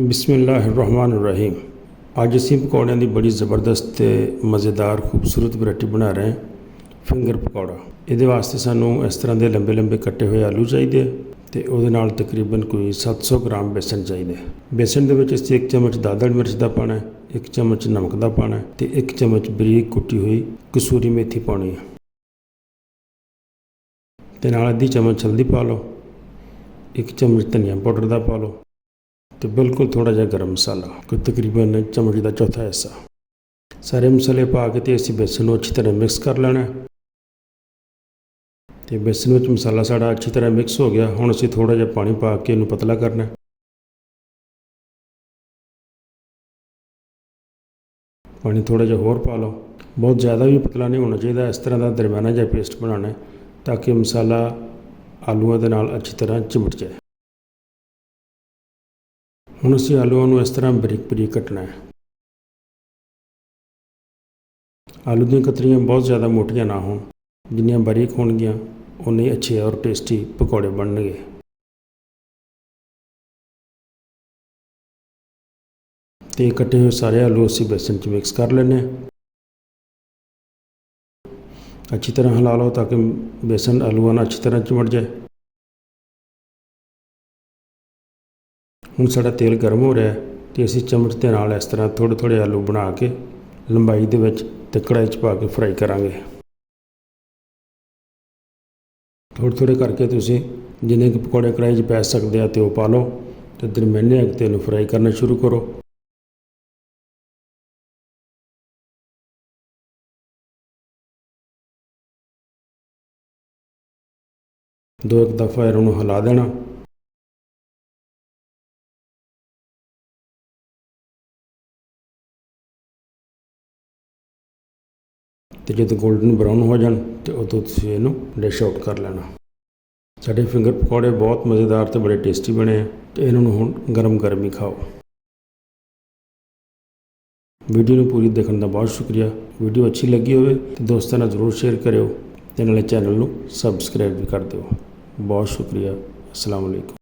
बिस्मिल्लाहिर्रहमानिर्रहीम। अज असी पकौड़ियाँ की बड़ी ज़बरदस्त ते मज़ेदार खूबसूरत वैरायटी बना रहे हैं फिंगर पकौड़ा। ये वास्ते सानू इस तरह के लंबे लंबे कट्टे हुए आलू चाहिए तो वो तकरीबन कोई 700 ग्राम बेसन चाहिए। बेसन के असीं 1 चम्मच दादड़ मिर्च का पाना है, 1 चम्मच नमक का पाना है तो 1 चम्मच बरीक कुटी हुई कसूरी मेथी पानी है तो नाल आधी चम्मच हल्दी पा लो, 1 चम्मच धनिया पाउडर का पा लो तो बिल्कुल थोड़ा जहा गर्म मसाला कोई तकरीबन चम्मच का चौथा हिस्सा। सारे मसाले पा के तो इसी बेसन को अच्छी तरह मिक्स कर लेना। तो बेसन में मसाला साड़ा अच्छी तरह मिक्स हो गया। हुण असीं थोड़ा जहा पानी पा के इनू पतला करना। पानी थोड़ा जहा होर पा लो, बहुत ज़्यादा भी पतला नहीं होना चाहिए। इस तरह का दरमियाना जहा पेस्ट बनाना है ताकि मसाला आलूआं दे नाल अच्छी तरह चिमट जाए। हुण असीं आलूआं नूं इस तरह बरीक बरीक कटना है। आलू दी कतरियाँ बहुत ज़्यादा मोटियां ना होण, जिन्नियां बारीक होणगियां उन्ने ही अच्छे और टेस्टी पकौड़े बनणगे। तो कटे हुए सारे आलू असीं बेसन च मिक्स कर लेने। अच्छी तरह हिला लो ताकि बेसन आलूआं नाल अच्छी तरह चिमट जाए। हुण साडा तेल गर्म हो रहा है तो असीं चम्मच दे नाल इस तरह थोड़े थोड़े आलू बना के लंबाई दे विच ते कढ़ाई च पा के फ्राई करांगे। थोड़े थोड़े करके तुसीं जिन्ने कि पकौड़े कढ़ाई च पै सकदे आ ते ओह पा लो ते दरमियाने अग ते इहनूं फ्राई करना शुरू करो। दो एक दफ़ा इन्हूं हिला देना। तो जो गोल्डन ब्राउन हो जाए तो उदों तुसीं इहनूं डिश आउट कर लेना। साडे फिंगर पकौड़े बहुत मज़ेदार तो बड़े टेस्टी बने हैं तो इन्होंने हुण गरम गरम ही खाओ। वीडियो पूरी देखने का बहुत शुक्रिया। वीडियो अच्छी लगी हो तो दोस्तों ने जरूर शेयर करो तो नाले चैनल को सबसक्राइब भी कर दो। बहुत शुक्रिया। अस्सलाम वालेकुम।